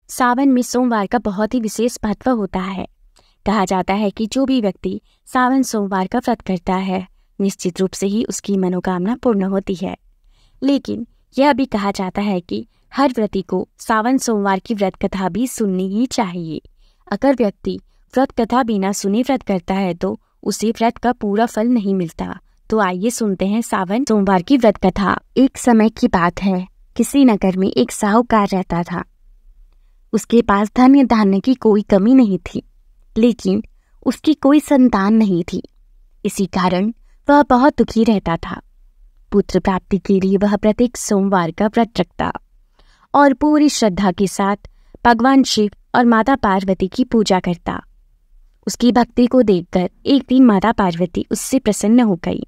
सावन में सोमवार का बहुत ही विशेष महत्व होता है। कहा जाता है कि जो भी व्यक्ति सावन सोमवार का व्रत करता है निश्चित रूप से ही उसकी मनोकामना पूर्ण होती है। लेकिन यह भी कहा जाता है कि हर व्रती को सावन सोमवार की व्रत कथा भी सुननी ही चाहिए। अगर व्यक्ति व्रत कथा बिना सुने व्रत करता है तो उसे व्रत का पूरा फल नहीं मिलता। तो आइए सुनते हैं सावन सोमवार की व्रत कथा। एक समय की बात है, किसी नगर में एक साहूकार रहता था। उसके पास धन धान्य की कोई कमी नहीं थी, लेकिन उसकी कोई संतान नहीं थी। इसी कारण वह बहुत दुखी रहता था। पुत्र प्राप्ति के लिए वह प्रत्येक सोमवार का व्रत रखता और पूरी श्रद्धा के साथ भगवान शिव और माता पार्वती की पूजा करता। उसकी भक्ति को देखकर एक दिन माता पार्वती उससे प्रसन्न हो गई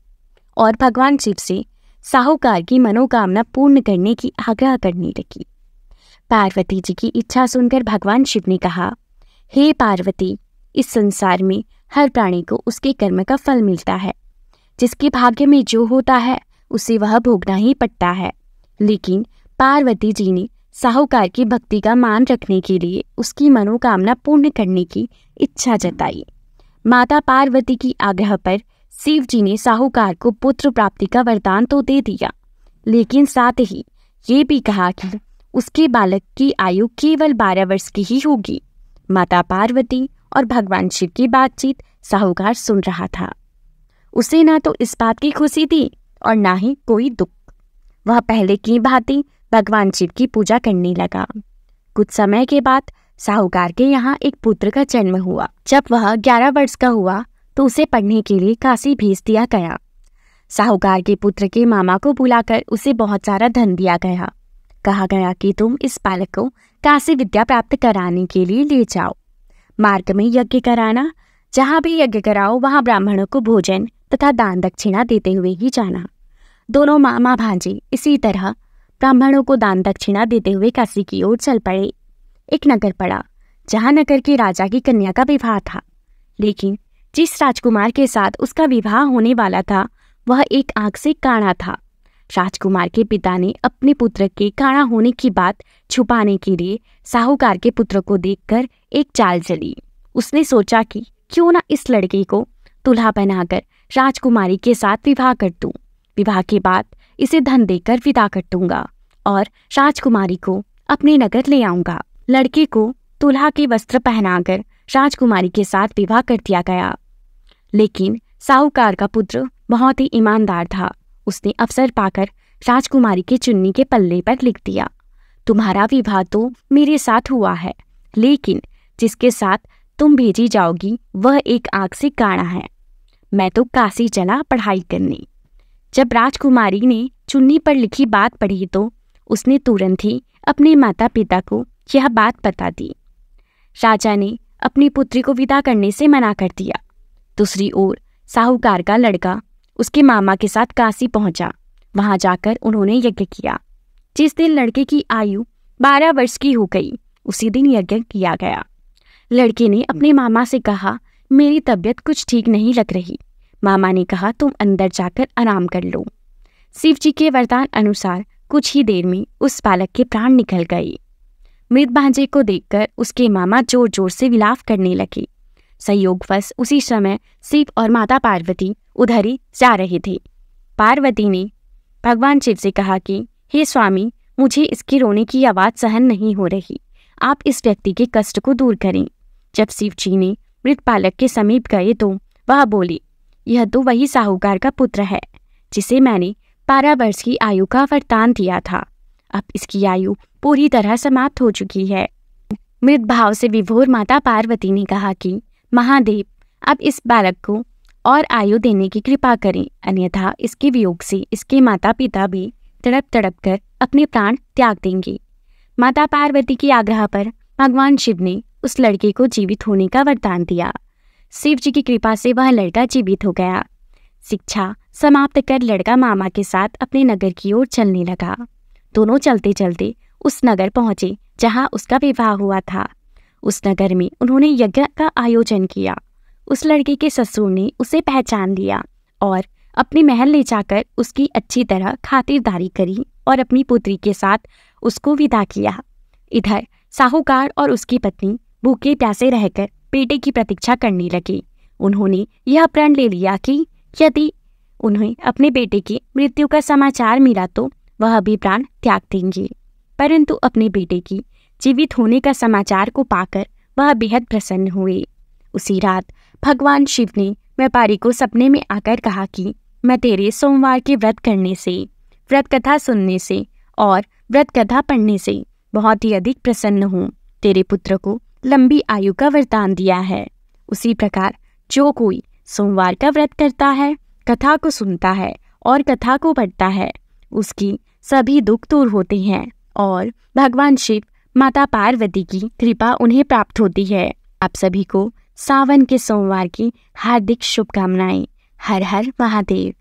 और भगवान शिव से साहूकार की मनोकामना पूर्ण करने की आग्रह करने लगी। पार्वती जी की इच्छा सुनकर भगवान शिव ने कहा, हे पार्वती, इस संसार में हर प्राणी को उसके कर्म का फल मिलता है। जिसके भाग्य में जो होता है उसे वह भोगना ही पड़ता है। लेकिन पार्वती जी ने साहूकार की भक्ति का मान रखने के लिए उसकी मनोकामना पूर्ण करने की इच्छा जताई। माता पार्वती की आग्रह पर शिव जी ने साहूकार को पुत्र प्राप्ति का वरदान तो दे दिया, लेकिन साथ ही ये भी कहा कि उसके बालक की आयु केवल 12 वर्ष की ही होगी। माता पार्वती और भगवान शिव की बातचीत साहूकार सुन रहा था। उसे ना तो इस बात की खुशी थी और ना ही कोई दुख। वह पहले की भांति भगवान शिव की पूजा करने लगा। कुछ समय के बाद साहूकार के यहाँ एक पुत्र का जन्म हुआ। जब वह 11 वर्ष का हुआ तो उसे पढ़ने के लिए काशी भेज दिया गया। साहूकार के पुत्र के मामा को बुलाकर उसे बहुत सारा धन दिया गया। कहा गया कि तुम इस बालक को काशी विद्या प्राप्त कराने के लिए ले जाओ। मार्ग में यज्ञ कराना, जहाँ भी यज्ञ कराओ वहाँ ब्राह्मणों को भोजन तथा दान दक्षिणा देते हुए ही जाना। दोनों मामा भांजे इसी तरह ब्राह्मणों को दान दक्षिणा देते हुए काशी की ओर चल पड़े। एक नगर पड़ा जहाँ नगर के राजा की कन्या का विवाह था, लेकिन जिस राजकुमार के साथ उसका विवाह होने वाला था वह एक आंख से काना था। राजकुमार के पिता ने अपने पुत्र के काना होने की बात छुपाने के लिए साहूकार के पुत्र को देखकर एक चाल चली। उसने सोचा कि क्यों ना इस लड़के को दूल्हा बनाकर राजकुमारी के साथ विवाह कर दूं। विवाह के बाद इसे धन देकर विदा कर दूंगा और राजकुमारी को अपने नगर ले आऊंगा। लड़के को दूल्हा के वस्त्र पहनाकर राजकुमारी के साथ विवाह कर दिया गया। लेकिन साहूकार का पुत्र बहुत ही ईमानदार था। उसने अवसर पाकर राजकुमारी के चुन्नी के पल्ले पर लिख दिया, तुम्हारा विवाह तो मेरे साथ हुआ है, लेकिन जिसके साथ तुम भेजी जाओगी वह एक आंख से काना है। मैं तो काशी चला पढ़ाई करने। जब राजकुमारी ने चुन्नी पर लिखी बात पढ़ी तो उसने तुरंत ही अपने माता पिता को यह बात बता दी। राजा ने अपनी पुत्री को विदा करने से मना कर दिया। दूसरी ओर साहूकार का लड़का उसके मामा के साथ काशी पहुंचा। वहां जाकर उन्होंने यज्ञ किया। जिस दिन लड़के की आयु 12 वर्ष की हो गई उसी दिन यज्ञ किया गया। लड़के ने अपने मामा से कहा, मेरी तबीयत कुछ ठीक नहीं लग रही। मामा ने कहा, तुम अंदर जाकर आराम कर लो। शिव जी के वरदान अनुसार कुछ ही देर में उस बालक के प्राण निकल गए। मृत भांजे को देखकर उसके मामा जोर जोर से विलाप करने लगे। संयोगवश उसी समय शिव और माता पार्वती उधर ही जा रहे थे। पार्वती ने भगवान शिव से कहा कि हे स्वामी, मुझे इसकी रोने की आवाज़ सहन नहीं हो रही, आप इस व्यक्ति के कष्ट को दूर करें। जब शिव जी ने मृत बालक के समीप गए तो वह बोली, यह तो वही साहूकार का पुत्र है जिसे मैंने 12 वर्ष की आयु का वरदान दिया था। अब इसकी आयु पूरी तरह समाप्त हो चुकी है। मृत भाव से विभोर माता पार्वती ने कहा कि महादेव, अब इस बालक को और आयु देने की कृपा करें, अन्यथा इसके वियोग से इसके माता पिता भी तड़प तड़प कर अपने प्राण त्याग देंगे। माता पार्वती के आग्रह पर भगवान शिव ने उस लड़के को जीवित होने का वरदान दिया। शिव जी की कृपा से वह लड़का जीवित हो गया। शिक्षा समाप्त कर लड़का मामा के साथ अपने नगर की ओर चलने लगा। दोनों चलते चलते उस नगर पहुंचे जहां उसका विवाह हुआ था। उस नगर में उन्होंने यज्ञ का आयोजन किया। उस लड़के के ससुर ने उसे पहचान लिया और अपने महल ले जाकर उसकी अच्छी तरह खातिरदारी करी और अपनी पुत्री के साथ उसको विदा किया। इधर साहूकार और उसकी पत्नी भूखे प्यासे रहकर बेटे की प्रतीक्षा करने लगे। उन्होंने यह प्रण ले लिया कि यदि उन्हें अपने बेटे की मृत्यु का समाचार मिला तो वह भी प्राण त्याग देंगे। परंतु अपने बेटे की जीवित होने का समाचार को पाकर वह बेहद प्रसन्न हुए। उसी रात भगवान शिव ने व्यापारी को सपने में आकर कहा कि मैं तेरे सोमवार के व्रत करने से, व्रत कथा सुनने से और व्रत कथा पढ़ने से बहुत ही अधिक प्रसन्न हूँ। तेरे पुत्र को लंबी आयु का वरदान दिया है। उसी प्रकार जो कोई सोमवार का व्रत करता है, कथा को सुनता है और कथा को पढ़ता है, उसकी सभी दुख दूर होते हैं और भगवान शिव, माता पार्वती की कृपा उन्हें प्राप्त होती है। आप सभी को सावन के सोमवार की हार्दिक शुभकामनाएं। हर हर महादेव।